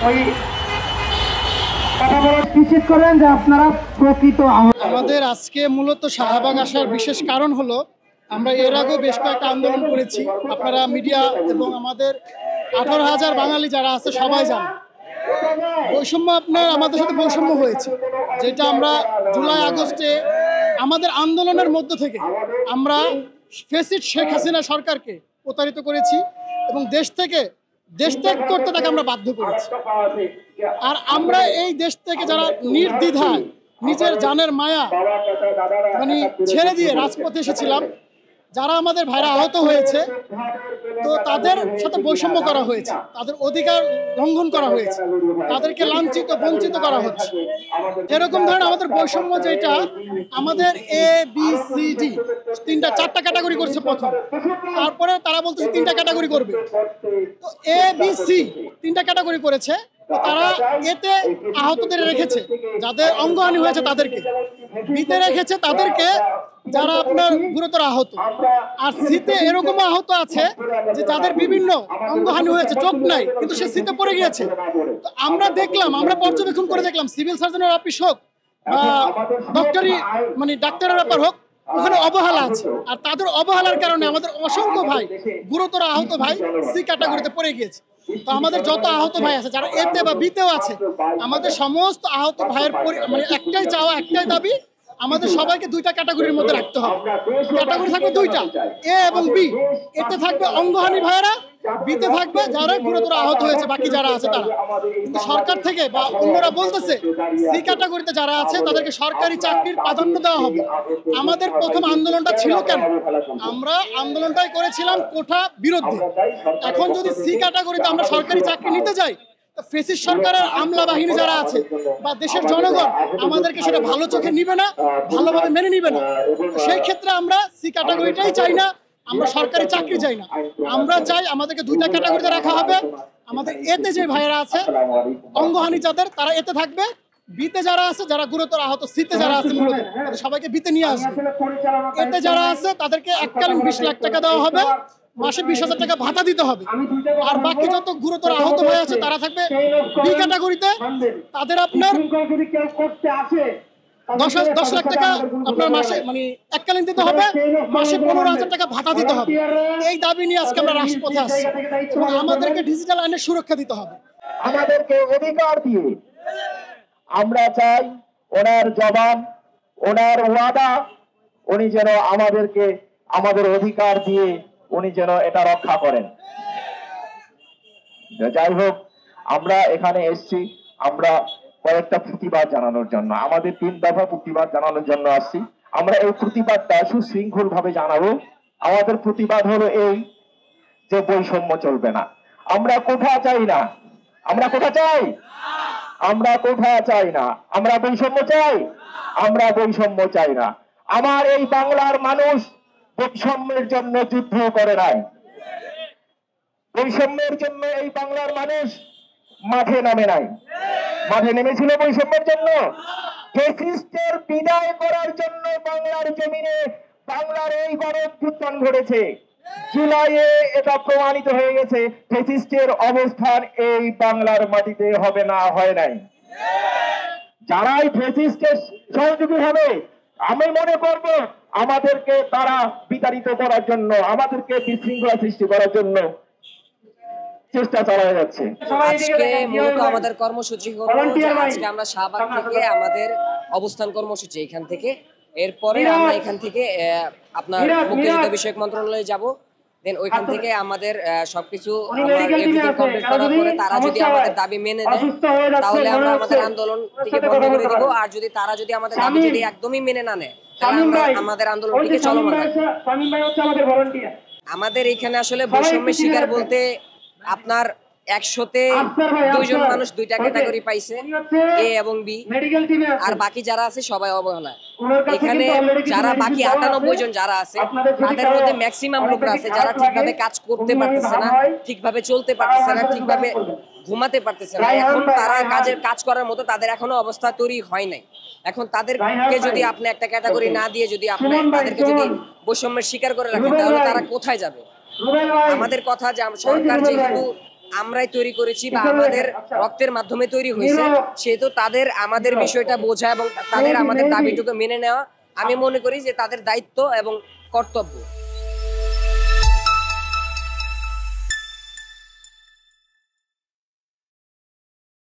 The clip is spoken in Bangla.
ওই কথা বলা নিশ্চিত করেন যে আপনারা প্রকৃত আমাদের আজকে মূলত শাহবাগ আসার বিশেষ কারণ হলো আমরা এর আগেও বেশ কয়েকটা আন্দোলন করেছি। আপনারা মিডিয়া এবং আমাদের 18,000 বাঙালি যারা আছে সবাই জানেন বৈষম্য আমাদের সাথে বৈষম্য হয়েছে, যেটা আমরা জুলাই আগস্টে আমাদের আন্দোলনের মধ্য থেকে আমরা ফ্যাসিস্ট শেখ হাসিনা সরকারকে প্রতারিত করেছি এবং দেশ ত্যাগ করতে তাকে আমরা বাধ্য করেছি। আর আমরা এই দেশ থেকে যারা নির্দ্বিধায় নিজের জানের মায়া ছেড়ে দিয়ে রাজপথে এসেছিলাম, যারা আমাদের ভাইরা আহত হয়েছে, তো তাদের সাথে বৈষম্য করা হয়েছে, তাদের অধিকার লঙ্ঘন করা হয়েছে, তাদেরকে লাঞ্ছিত বঞ্চিত করা হচ্ছে। এরকম ধরনের আমাদের বৈষম্য, যেটা আমাদের ABCD 4টা ক্যাটাগরি করছে প্রথম, তারপরে তারা বলতেছে 3টা ক্যাটাগরি করবে। তো ABC 3টা ক্যাটাগরি করেছে, তারা এতে আহতদের রেখেছে, যাদের অঙ্গহানি হয়েছে তাদেরকে, বিতে রেখেছে তাদেরকে যারা আপনার গুরুতর আহত, আর শীতে এরকম আহত আছে যে যাদের বিভিন্ন অঙ্গহানি হয়েছে, চোখ নাই কিন্তু সে শীতে পড়ে গিয়েছে। তো আমরা পর্যবেক্ষণ করে দেখলাম সিভিল সার্জনের অফিস হোক বা ডাক্তারের ব্যাপার হোক, ওখানে অবহেলা আছে। আর তাদের অবহেলার কারণে আমাদের অসংখ্য ভাই, গুরুতর আহত ভাই সি ক্যাটাগরিতে পড়ে গিয়েছে। তো আমাদের যত আহত ভাই আছে যারা এতে বা বিতেও আছে, আমাদের সমস্ত আহত ভাইয়ের একটাই চাওয়া, একটাই দাবি, আমাদের সবাইকে 2টা ক্যাটাগরির মধ্যে রাখতে হবে। ক্যাটাগরি থাকবে 2টা, A এবং B। এতে থাকবে অঙ্গহানি ভাইয়েরা, বিতে থাকবে যারা গুরুতর আহত হয়েছে, বাকি যারা আছে তারা। কিন্তু সরকার থেকে বা অন্যরা বলতেছে সি ক্যাটাগরিতে যারা আছে তাদেরকে সরকারি চাকরির প্রাধান্য দেওয়া হবে। আমাদের প্রথম আন্দোলনটা ছিল কেন? আমরা আন্দোলনটাই করেছিলাম কোঠা বিরুদ্ধে। এখন যদি সি ক্যাটাগরিতে আমরা সরকারি চাকরি নিতে যাই, ফ্যাসিস্ট সরকারের আমলা বাহিনী যারা আছে বা দেশের জনগণ আমাদেরকে সেটা ভালো চোখে নিবে না, ভালোভাবে মেনে নিবে না। সেই ক্ষেত্রে আমরা সি ক্যাটাগরিটাই চাই না, আমরা সরকারি চাকরি চাই না। আমরা চাই আমাদেরকে 2টা ক্যাটাগরিতে রাখা হবে। আমাদের এতে যে ভাইয়েরা আছে অঙ্গহানি যাদের, তারা এতে থাকবে। বিতে যারা আছে, যারা গুরুতর আহত, সিতে যারা আছে মূলত সবাইকে বিতে নিয়ে আসবে। এতে যারা আছে তাদেরকে এককালীন 20 লাখ টাকা দেওয়া হবে, মাসে 20,000 টাকা ভাতা দিতে হবে। আর বাকি যত গুরুতর আহত ভাই আছে তারা থাকবে বি ক্যাটাগরিতে, তাদের আপনার 10 লাখ টাকা আপনার মাসে এককালীন দিতে হবে, মাসে 15,000 টাকা ভাতা দিতে হবে। এই দাবি নিয়ে আজকে আমরা রাজপথে আসছি এবং আমাদেরকে ডিজিটাল আইনের সুরক্ষা দিতে হবে। আমাদেরকে অধিকার দিয়ে আমরা চাই ওনার জবান, ওনার ওয়াদা, উনি যেন আমাদেরকে আমাদের অধিকার দিয়ে উনি যেন এটা রক্ষা করেন। যাই হোক, আমরা এখানে এসেছি আমরা কয়েকটা প্রতিবাদ জানানোর জন্য, আমাদের 3 দফা প্রতিবাদ জানানোর জন্য আসছি। আমরা এই প্রতিবাদটা সুশৃঙ্খল ভাবে জানাবো। আমাদের প্রতিবাদ হলো এই যে বৈষম্য চলবে না। আমরা কোঠা চাই না, আমরা কোঠা চাই, আমরা কোঠা চাই না, আমরা বৈষম্য চাই, আমরা বৈষম্য চাই না। আমার এই বাংলার মানুষ বৈষম্যের জন্য যুদ্ধ করে নাই, বৈষম্যের জন্য এই বাংলার মানুষ মাঠে নামে নাই। মাঠে নেমেছিল বৈষম্যের জন্য, ফ্যাসিস্টের বিদায় করার জন্য বাংলার জমিনে বাংলার এই গণঅভ্যুত্থান ঘটেছে। জুলাইয়ে এটা প্রমাণিত হয়ে গেছে ফ্যাসিস্টের অবস্থান এই বাংলার মাটিতে হবে না, হয় নাই। যারাই ফ্যাসিস্টের সহযোগী হবে, আমি মনে করব আমাদেরকে তারা বিতাড়িত করার জন্য, আমাদেরকে বিশৃঙ্খলা সৃষ্টি করার জন্য চেষ্টা চালানো যাচ্ছে। আজকে মূলত আমাদের কর্মসূচি হলো যে আজকে আমরা শাহবাগ থেকে আমাদের অবস্থান কর্মসূচি এখান থেকে, এরপরে আমরা এখান থেকে আপনার মুক্তিযোদ্ধা বিষয়ক মন্ত্রণালয়ে যাব। দেন ওইখান থেকে আমাদের সবকিছু এভরিথিং কমপ্লিট করার পরে তারা যদি আমাদের দাবি মেনে নেয় তাহলে আমরা আমাদের আন্দোলন থেকে বন্ধ করে দিব। আর যদি তারা যদি আমাদের দাবি যদি একদমই মেনে না নেয় তাহলে আমরা আমাদের আন্দোলনটিকে চলমান রাখবো। আমাদের এখানে আসলে বৈষম্যের শিকার বলতে আপনার 100-তে 2 জন মানুষ 2টা ক্যাটাগরি পাইছে, A এবং B, আর বাকি যারা আছে সবাই অবহেলা। এখানে যারা বাকি 98 জন যারা আছে তাদের মধ্যে ম্যাক্সিমাম লোকরা আছে যারা ঠিকভাবে কাজ করতে পারতেছে না, ঠিকভাবে চলতে পারতেছে না, ঠিকভাবে ঘুমাতে পারতেছে না। এখন তারা কাজ করার মতো তাদের এখনো অবস্থা তৈরি হয় নাই। এখন তাদেরকে যদি আপনি একটা ক্যাটাগরি না দিয়ে যদি আপনি তাদেরকে যদি বৈষম্যের শিকার করে রাখেন তাহলে তারা কোথায় যাবে? আমাদের কথা যে সরকার যেহেতু আমরাই তৈরি করেছি বা আমাদের রক্তের মাধ্যমে তৈরি হয়েছে, সেহেতু তাদের আমাদের বিষয়টা বোঝা এবং তাদের আমাদের দাবিটুকু মেনে নেওয়া আমি মনে করি যে তাদের দায়িত্ব এবং কর্তব্য।